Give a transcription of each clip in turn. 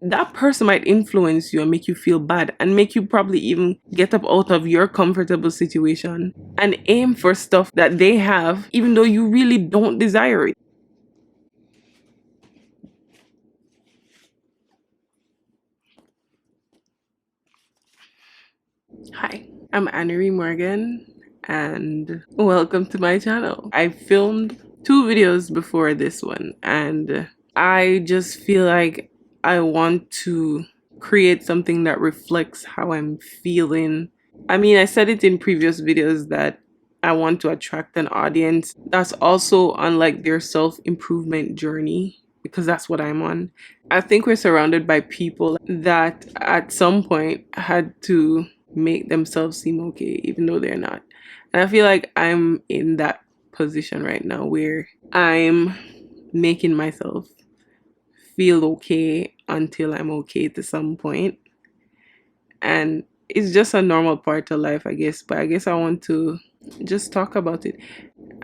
that person might influence you and make you feel bad and make you probably even get up out of your comfortable situation and aim for stuff that they have, even though you really don't desire it. Hi, I'm Annery Morgan and welcome to my channel. I filmed 2 videos before this one and I just feel like I want to create something that reflects how I'm feeling. I mean, I said it in previous videos that I want to attract an audience that's also on like their self-improvement journey, because that's what I'm on. I think we're surrounded by people that at some point had to make themselves seem okay even though they're not. And I feel like I'm in that position right now where I'm making myself feel okay until I'm okay to some point. And it's just a normal part of life, I guess. But I guess I want to just talk about it.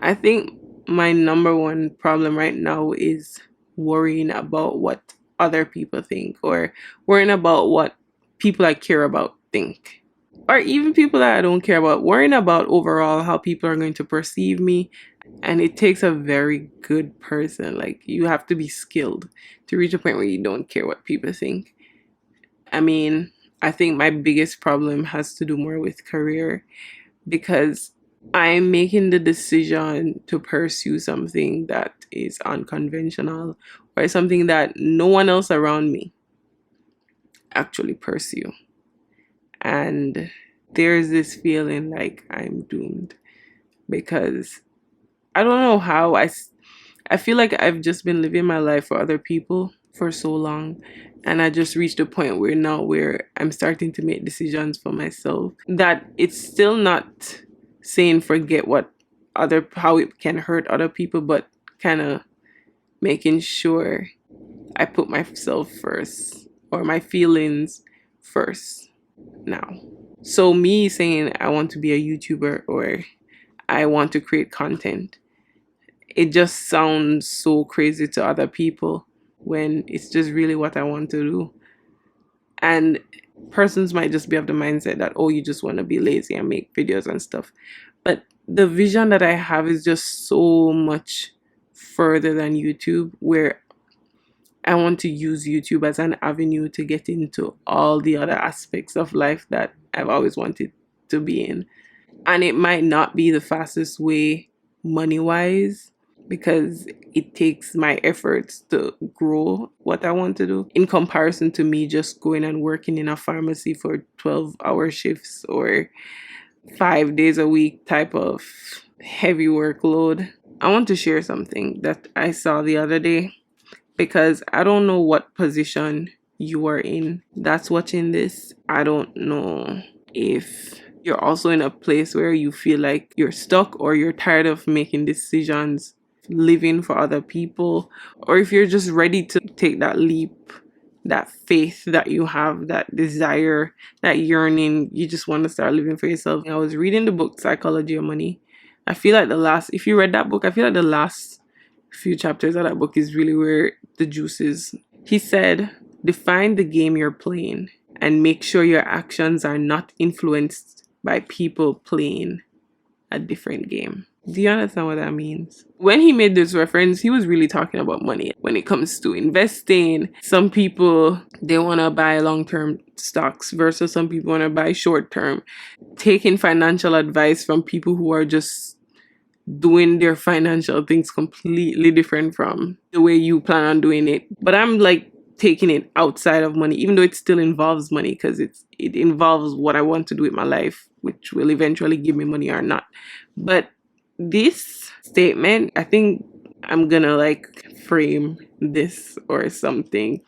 I think my number one problem right now is worrying about what other people think, or worrying about what people I care about think, or even people that I don't care about, worrying about overall how people are going to perceive me. And it takes a very good person. Like, you have to be skilled to reach a point where you don't care what people think. I mean, I think my biggest problem has to do more with career, because I'm making the decision to pursue something that is unconventional, or something that no one else around me actually pursue. And there's this feeling like I'm doomed, because I don't know how. I feel like I've just been living my life for other people for so long, and I just reached a point where now where I'm starting to make decisions for myself, that it's still not saying forget what other how it can hurt other people, but kind of making sure I put myself first, or my feelings first now. So me saying I want to be a YouTuber or I want to create content, it just sounds so crazy to other people when it's just really what I want to do. And persons might just be of the mindset that, oh, you just want to be lazy and make videos and stuff. But the vision that I have is just so much further than YouTube, where I want to use YouTube as an avenue to get into all the other aspects of life that I've always wanted to be in. And it might not be the fastest way money wise, because it takes my efforts to grow what I want to do, in comparison to me just going and working in a pharmacy for 12-hour shifts or 5 days a week type of heavy workload. I want to share something that I saw the other day, because I don't know what position you are in that's watching this. I don't know if you're also in a place where you feel like you're stuck, or you're tired of making decisions, living for other people, or if you're just ready to take that leap, that faith that you have, that desire, that yearning. You just want to start living for yourself. I was reading the book Psychology of Money. I feel like if you read that book, I feel like the last few chapters of that book is really where the juice is. He said, define the game you're playing and make sure your actions are not influenced by people playing a different game. Do you understand what that means? When he made this reference, he was really talking about money. When it comes to investing, some people, they want to buy long-term stocks versus some people want to buy short-term. Taking financial advice from people who are just doing their financial things completely different from the way you plan on doing it. But I'm like taking it outside of money, even though it still involves money, because it involves what I want to do with my life, which will eventually give me money or not. But this statement, I think I'm gonna like frame this or something,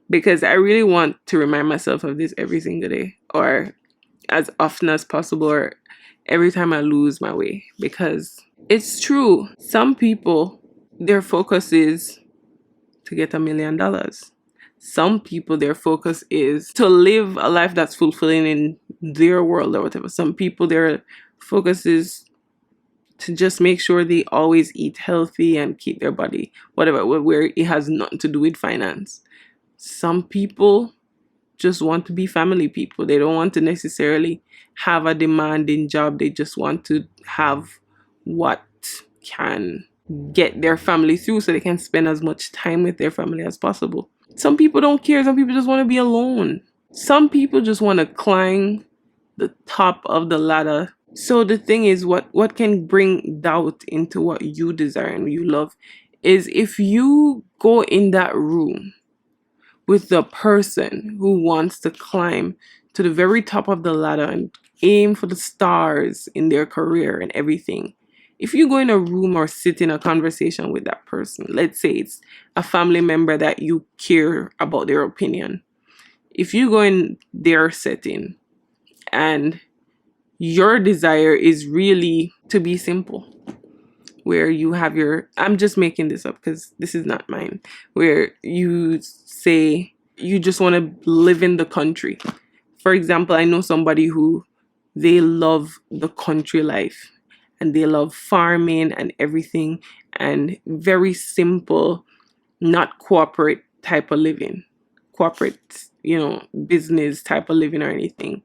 because I really want to remind myself of this every single day, or as often as possible, or every time I lose my way, because it's true. Some people, their focus is to get $1 million. Some people, their focus is to live a life that's fulfilling in their world or whatever. Some people, their focus is to just make sure they always eat healthy and keep their body, whatever, where it has nothing to do with finance. some people just want to be family people. They don't want to necessarily have a demanding job. They just want to have what can get their family through so they can spend as much time with their family as possible. Some people don't care. Some people just want to be alone. Some people just want to climb the top of the ladder. So the thing is, what can bring doubt into what you desire and you love is if you go in that room with the person who wants to climb to the very top of the ladder and aim for the stars in their career and everything. If you go in a room or sit in a conversation with that person, let's say it's a family member that you care about their opinion. If you go in their setting and your desire is really to be simple, where you have your, I'm just making this up because this is not mine, where you say you just want to live in the country. For example, I know somebody who they love the country life and they love farming and everything and very simple, not corporate type of living, corporate, business type of living or anything.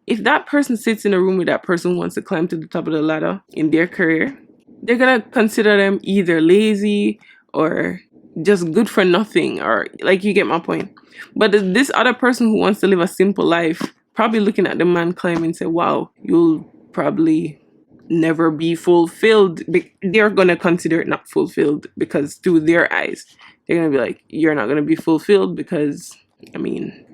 If that person sits in a room with that person who wants to climb to the top of the ladder in their career, they're gonna consider them either lazy or just good for nothing, or like, you get my point. But this other person who wants to live a simple life, probably looking at the man climbing and say, wow, you'll probably never be fulfilled. They're gonna consider it not fulfilled because through their eyes, they're gonna be like, you're not gonna be fulfilled because,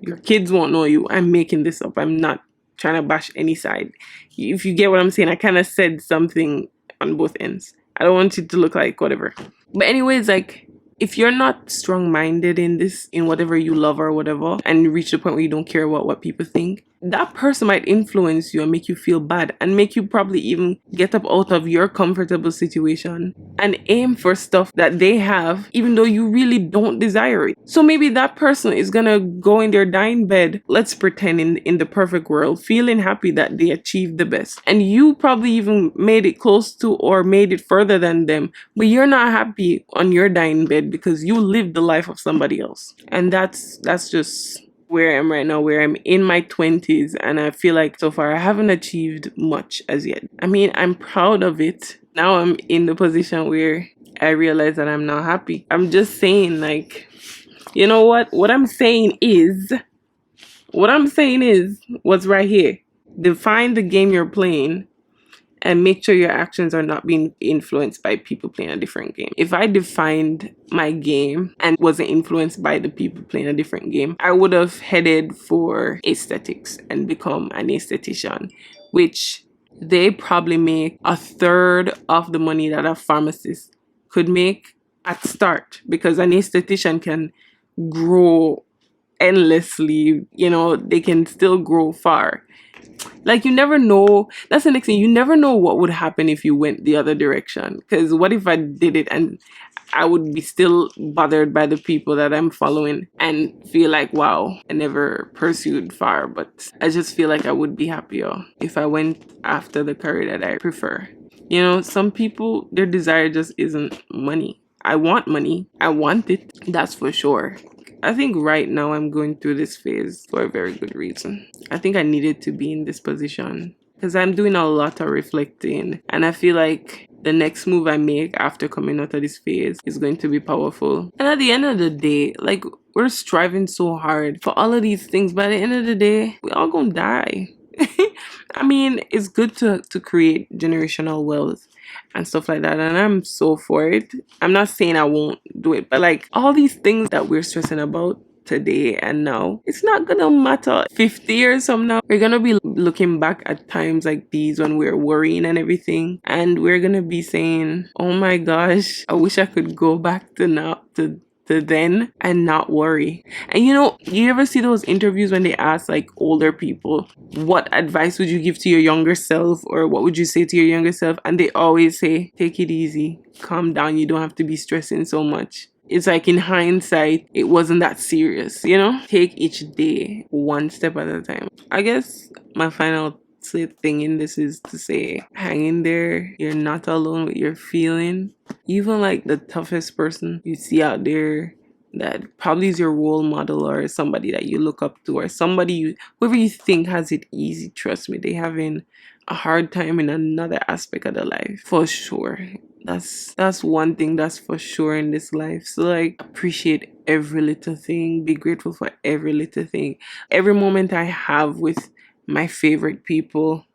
your kids won't know you. I'm making this up. I'm not trying to bash any side. If you get what I'm saying, I kind of said something on both ends. I don't want it to look like whatever. But anyways, like, if you're not strong-minded in whatever you love or whatever, and you reach the point where you don't care about what people think, that person might influence you and make you feel bad and make you probably even get up out of your comfortable situation and aim for stuff that they have, even though you really don't desire it. So maybe that person is gonna go in their dying bed, let's pretend in the perfect world, feeling happy that they achieved the best. And you probably even made it close to or made it further than them, but you're not happy on your dying bed because you lived the life of somebody else. And that's just where I am right now, where I'm in my 20s, and I feel like so far I haven't achieved much as yet. I'm proud of it. Now I'm in the position where I realize that I'm not happy. I'm just saying, like, you know what? What I'm saying is what's right here. Define the game you're playing and make sure your actions are not being influenced by people playing a different game. If I defined my game and wasn't influenced by the people playing a different game, I would have headed for aesthetics and become an esthetician, which they probably make a third of the money that a pharmacist could make at start, because an esthetician can grow endlessly, they can still grow far. Like, you never know. That's the next thing. You never know what would happen if you went the other direction. Because what if I did it and I would be still bothered by the people that I'm following and feel like, wow, I never pursued far. But I just feel like I would be happier if I went after the career that I prefer. Some people, their desire just isn't money. I want money. I want it. That's for sure. I think right now I'm going through this phase for a very good reason. I think I needed to be in this position because I'm doing a lot of reflecting, and I feel like the next move I make after coming out of this phase is going to be powerful. And at the end of the day, like, we're striving so hard for all of these things, but at the end of the day, we all gonna die. It's good to create generational wealth and stuff like that, and I'm so for it. I'm not saying I won't do it, but like, all these things that we're stressing about today and now, it's not gonna matter 50 years from now. We're gonna be looking back at times like these when we're worrying and everything, and we're gonna be saying, oh my gosh, I wish I could go back to now, to then, and not worry. And you ever see those interviews when they ask like older people, what advice would you give to your younger self, or what would you say to your younger self? And they always say, take it easy, calm down, you don't have to be stressing so much. It's like, in hindsight, it wasn't that serious, Take each day one step at a time. I guess my final thing in this is to say, hang in there. You're not alone with your feeling. Even like the toughest person you see out there, that probably is your role model or somebody that you look up to or whoever you think has it easy, trust me, they having a hard time in another aspect of their life for sure. That's one thing that's for sure in this life. So like, appreciate every little thing, be grateful for every little thing, every moment I have with my favorite people.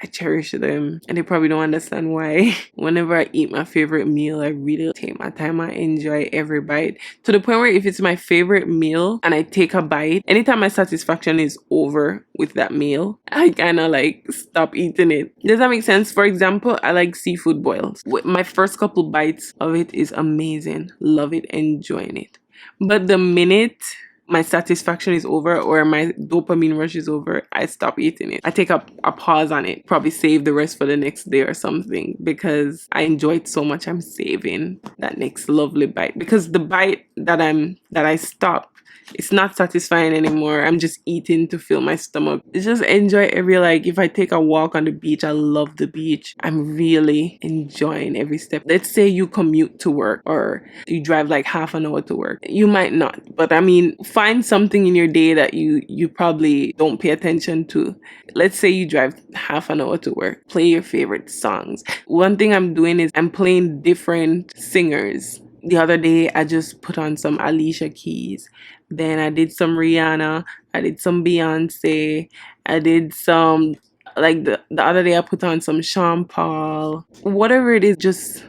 I cherish them, and they probably don't understand why. Whenever I eat my favorite meal, I really take my time. I enjoy every bite to the point where if it's my favorite meal and I take a bite, anytime my satisfaction is over with that meal, I kind of like stop eating it. Does that make sense? For example, I like seafood boils. My first couple bites of it is amazing. Love it, enjoying it. But the minute my satisfaction is over or my dopamine rush is over, I stop eating it. I take a pause on it, probably save the rest for the next day or something, because I enjoy it so much. I'm saving that next lovely bite, because the bite that I stop, it's not satisfying anymore. I'm just eating to fill my stomach. It's just enjoy every, like, if I take a walk on the beach, I love the beach. I'm really enjoying every step. Let's say you commute to work or you drive like half an hour to work. You might not, but I mean, find something in your day that you probably don't pay attention to. Let's say you drive half an hour to work. Play your favorite songs. One thing I'm doing is I'm playing different singers. The other day, I just put on some Alicia Keys. Then I did some Rihanna. I did some Beyonce. I did some, like the other day, I put on some Sean Paul. Whatever it is, just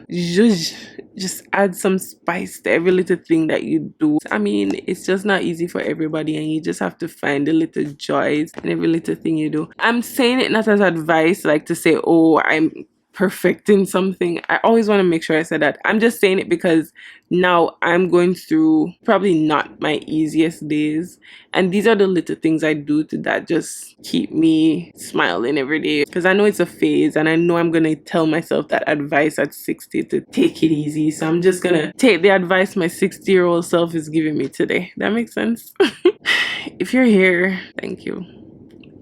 add some spice to every little thing that you do. I mean, it's just not easy for everybody, and you just have to find the little joys in every little thing you do. I'm saying it not as advice, like to say, oh, I'm perfecting something. I always want to make sure I said that. I'm just saying it because now I'm going through probably not my easiest days, and these are the little things I do that just keep me smiling every day, because I know it's a phase, and I know I'm gonna tell myself that advice at 60 to take it easy. So I'm just gonna take the advice my 60-year-old self is giving me today. That makes sense. If you're here, thank you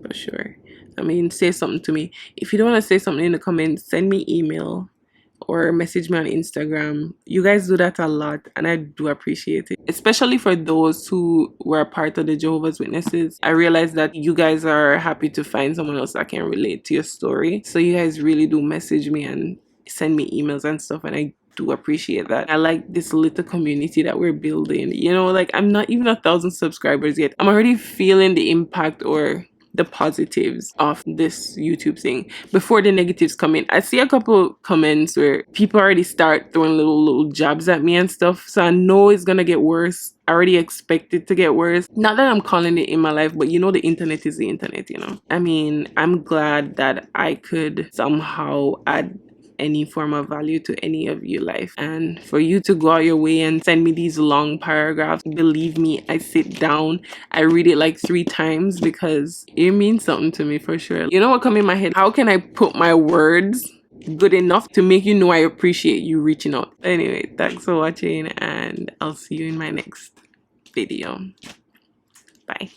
for sure. I mean, say something to me. If you don't want to say something in the comments, send me email or message me on Instagram. You guys do that a lot, and I do appreciate it. Especially for those who were a part of the Jehovah's Witnesses. I realize that you guys are happy to find someone else that can relate to your story. So you guys really do message me and send me emails and stuff, and I do appreciate that. I like this little community that we're building. You know, like, I'm not even 1,000 subscribers yet. I'm already feeling the impact or the positives of this YouTube thing before the negatives come in. I see a couple comments where people already start throwing little jabs at me and stuff, so I know it's gonna get worse. I already expect it to get worse. Not that I'm calling it in my life, but you know, the internet is the internet, you know. I mean, I'm glad that I could somehow add any form of value to any of your life, and for you to go out your way and send me these long paragraphs, believe me, I sit down, I read it like 3 times, because it means something to me for sure. You know what come in my head? How can I put my words good enough to make you know I appreciate you reaching out? Anyway, thanks for watching, and I'll see you in my next video. Bye.